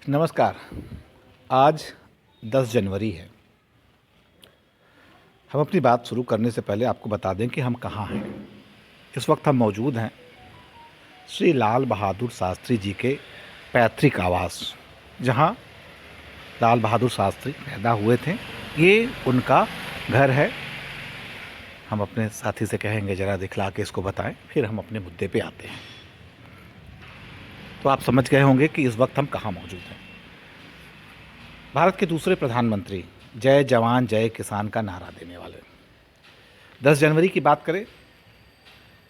नमस्कार। आज 10 जनवरी है। हम अपनी बात शुरू करने से पहले आपको बता दें कि हम कहाँ हैं। इस वक्त हम मौजूद हैं श्री लाल बहादुर शास्त्री जी के पैतृक आवास, जहाँ लाल बहादुर शास्त्री पैदा हुए थे। ये उनका घर है। हम अपने साथी से कहेंगे ज़रा दिखला के इसको बताएं, फिर हम अपने मुद्दे पे आते हैं। तो आप समझ गए होंगे कि इस वक्त हम कहाँ मौजूद हैं। भारत के दूसरे प्रधानमंत्री जय जवान जय किसान का नारा देने वाले 10 जनवरी की बात करें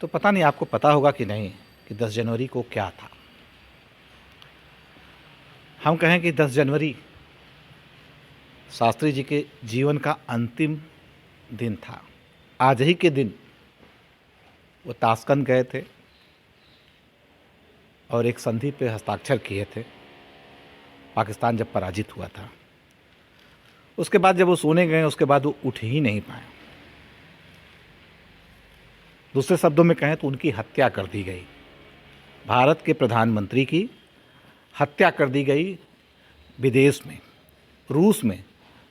तो पता नहीं आपको पता होगा कि नहीं कि 10 जनवरी को क्या था। हम कहें कि 10 जनवरी शास्त्री जी के जीवन का अंतिम दिन था। आज ही के दिन वो ताशकंद गए थे और एक संधि पे हस्ताक्षर किए थे, पाकिस्तान जब पराजित हुआ था। उसके बाद जब वो सोने गए, उसके बाद वो उठ ही नहीं पाए। दूसरे शब्दों में कहें तो उनकी हत्या कर दी गई। भारत के प्रधानमंत्री की हत्या कर दी गई विदेश में, रूस में,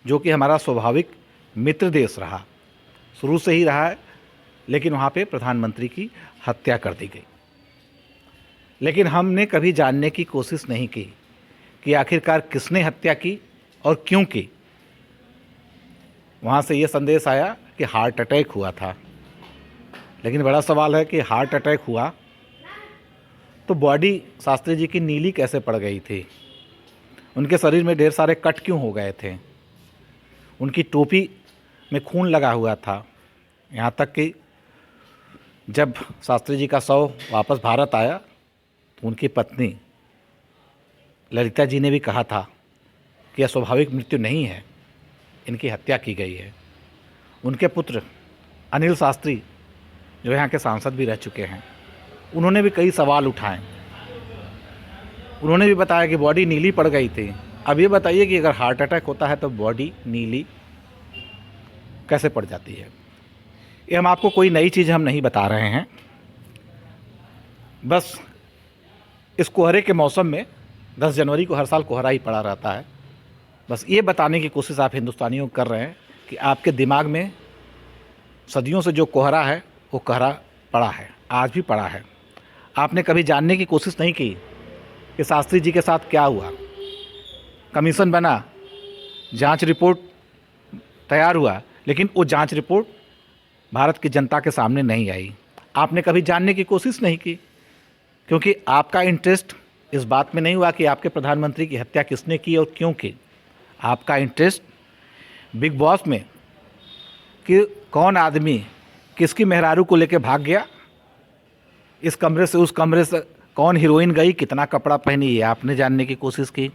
जो कि हमारा स्वाभाविक मित्र देश रहा, शुरू से ही रहा है, लेकिन वहाँ पे प्रधानमंत्री की हत्या कर दी गई। लेकिन हमने कभी जानने की कोशिश नहीं की कि आखिरकार किसने हत्या की और क्यों की। वहाँ से ये संदेश आया कि हार्ट अटैक हुआ था। लेकिन बड़ा सवाल है कि हार्ट अटैक हुआ तो बॉडी शास्त्री जी की नीली कैसे पड़ गई थी? उनके शरीर में ढेर सारे कट क्यों हो गए थे? उनकी टोपी में खून लगा हुआ था। यहाँ तक कि जब शास्त्री जी का शव वापस भारत आया तो उनकी पत्नी ललिता जी ने भी कहा था कि यह स्वाभाविक मृत्यु नहीं है, इनकी हत्या की गई है। उनके पुत्र अनिल शास्त्री, जो यहाँ के सांसद भी रह चुके हैं, उन्होंने भी कई सवाल उठाए। उन्होंने भी बताया कि बॉडी नीली पड़ गई थी। अब ये बताइए कि अगर हार्ट अटैक होता है तो बॉडी नीली कैसे पड़ जाती है? ये हम आपको कोई नई चीज़ हम नहीं बता रहे हैं। बस इस कोहरे के मौसम में 10 जनवरी को हर साल कोहरा ही पड़ा रहता है। बस ये बताने की कोशिश आप हिंदुस्तानियों कर रहे हैं कि आपके दिमाग में सदियों से जो कोहरा है वो कोहरा पड़ा है, आज भी पड़ा है। आपने कभी जानने की कोशिश नहीं की कि शास्त्री जी के साथ क्या हुआ। कमीशन बना, जांच रिपोर्ट तैयार हुआ, लेकिन वो जांच रिपोर्ट भारत की जनता के सामने नहीं आई। आपने कभी जानने की कोशिश नहीं की, क्योंकि आपका इंटरेस्ट इस बात में नहीं हुआ कि आपके प्रधानमंत्री की हत्या किसने की और क्यों की। आपका इंटरेस्ट बिग बॉस में कि कौन आदमी किसकी मेहरारू को लेकर भाग गया, इस कमरे से उस कमरे से कौन हीरोइन गई, कितना कपड़ा पहनी, ये आपने जानने की कोशिश की।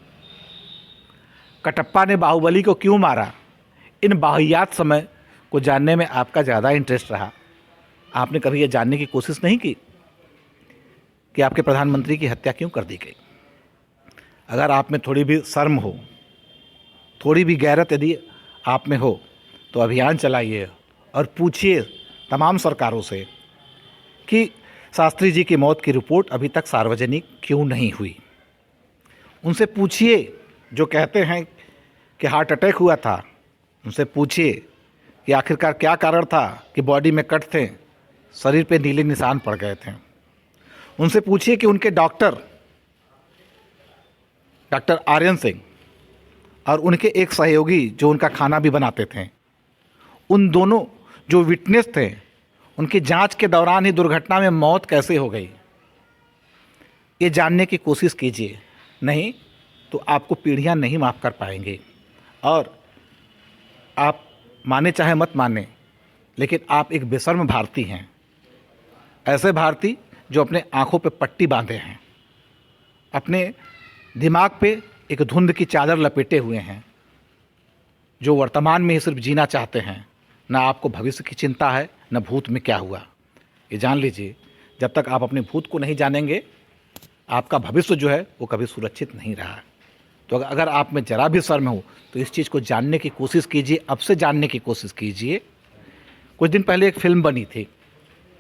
कटप्पा ने बाहुबली को क्यों मारा, इन बाहियात समय को जानने में आपका ज़्यादा इंटरेस्ट रहा। आपने कभी ये जानने की कोशिश नहीं की कि आपके प्रधानमंत्री की हत्या क्यों कर दी गई। अगर आप में थोड़ी भी शर्म हो, थोड़ी भी गैरत यदि आप में हो, तो अभियान चलाइए और पूछिए तमाम सरकारों से कि शास्त्री जी की मौत की रिपोर्ट अभी तक सार्वजनिक क्यों नहीं हुई। उनसे पूछिए जो कहते हैं कि हार्ट अटैक हुआ था, उनसे पूछिए कि आखिरकार क्या कारण था कि बॉडी में कट थे, शरीर पे नीले निशान पड़ गए थे। उनसे पूछिए कि उनके डॉक्टर आर्यन सिंह और उनके एक सहयोगी जो उनका खाना भी बनाते थे, उन दोनों जो विटनेस थे, उनकी जांच के दौरान ही दुर्घटना में मौत कैसे हो गई, ये जानने की कोशिश कीजिए। नहीं तो आपको पीढ़ियां नहीं माफ़ कर पाएंगे। और आप माने चाहे मत माने, लेकिन आप एक बेशर्म भारतीय हैं। ऐसे भारतीय जो अपने आँखों पे पट्टी बांधे हैं, अपने दिमाग पे एक धुंध की चादर लपेटे हुए हैं, जो वर्तमान में ही सिर्फ जीना चाहते हैं। ना आपको भविष्य की चिंता है, ना भूत में क्या हुआ। ये जान लीजिए, जब तक आप अपने भूत को नहीं जानेंगे, आपका भविष्य जो है वो कभी सुरक्षित नहीं रहा। तो अगर आप में जरा भी शर्म हो तो इस चीज़ को जानने की कोशिश कीजिए, अब से जानने की कोशिश कीजिए। कुछ दिन पहले एक फिल्म बनी थी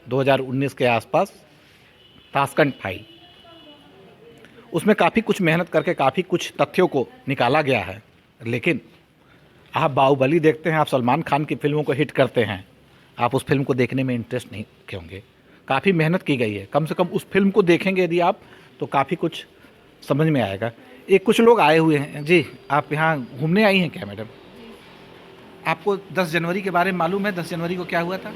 2019 के आसपास, ताशकंद फाइल। उसमें काफ़ी कुछ मेहनत करके काफ़ी कुछ तथ्यों को निकाला गया है। लेकिन आप बाहुबली देखते हैं, आप सलमान खान की फिल्मों को हिट करते हैं, आप उस फिल्म को देखने में इंटरेस्ट नहीं होंगे। काफ़ी मेहनत की गई है, कम से कम उस फिल्म को देखेंगे यदि आप तो काफ़ी कुछ समझ में आएगा। एक कुछ लोग आए हुए हैं जी, आप यहाँ घूमने आई हैं क्या मैडम? आपको 10 जनवरी के बारे में मालूम है? 10 जनवरी को क्या हुआ था?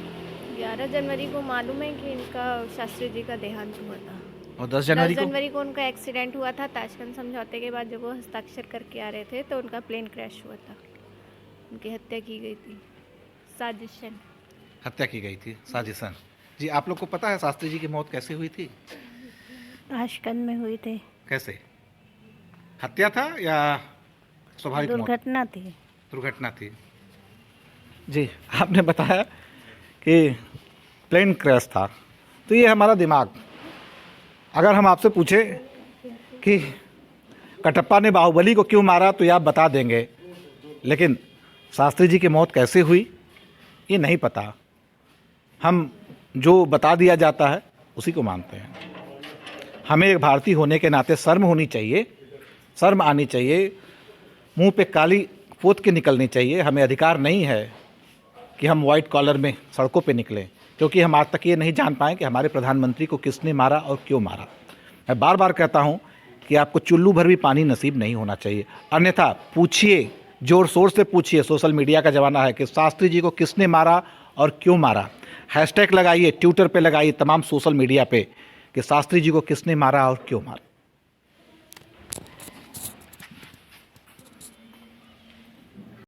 11 जनवरी को मालूम है कि इनका शास्त्री जी का देहांत हुआ था। और 10 10 जनवरी को जनवरी को उनका एक्सीडेंट हुआ था। ताशकंद समझौते के बाद जब वो हस्ताक्षर करके आ रहे थे तो उनका प्लेन क्रैश हुआ था, उनकी हत्या की गई थी साजिशन। हत्या की गई थी, साजिशन। जी, आप लोग को पता है शास्त्री जी की मौत कैसे हुई थी? ताशकंद में हुई थी। कैसे? हत्या था या स्वाभाविक मौत? दुर्घटना थी। दुर्घटना थी। जी, आपने बताया कि प्लेन क्रैश था, तो ये हमारा दिमाग, अगर हम आपसे पूछें कि कटप्पा ने बाहुबली को क्यों मारा तो ये आप बता देंगे, लेकिन शास्त्री जी की मौत कैसे हुई ये नहीं पता। हम जो बता दिया जाता है उसी को मानते हैं। हमें एक भारतीय होने के नाते शर्म होनी चाहिए, शर्म आनी चाहिए, मुंह पे काली पोत के निकलनी चाहिए। हमें अधिकार नहीं है कि हम वाइट कॉलर में सड़कों पे निकलें, क्योंकि हम आज तक ये नहीं जान पाए कि हमारे प्रधानमंत्री को किसने मारा और क्यों मारा। मैं बार बार कहता हूँ कि आपको चुल्लू भर भी पानी नसीब नहीं होना चाहिए, अन्यथा पूछिए, जोर शोर से पूछिए। सोशल मीडिया का ज़माना है कि शास्त्री जी को किसने मारा और क्यों मारा। हैशटैग लगाइए, ट्विटर पे लगाइए, तमाम सोशल मीडिया पे कि शास्त्री जी को किसने मारा और क्यों मारा।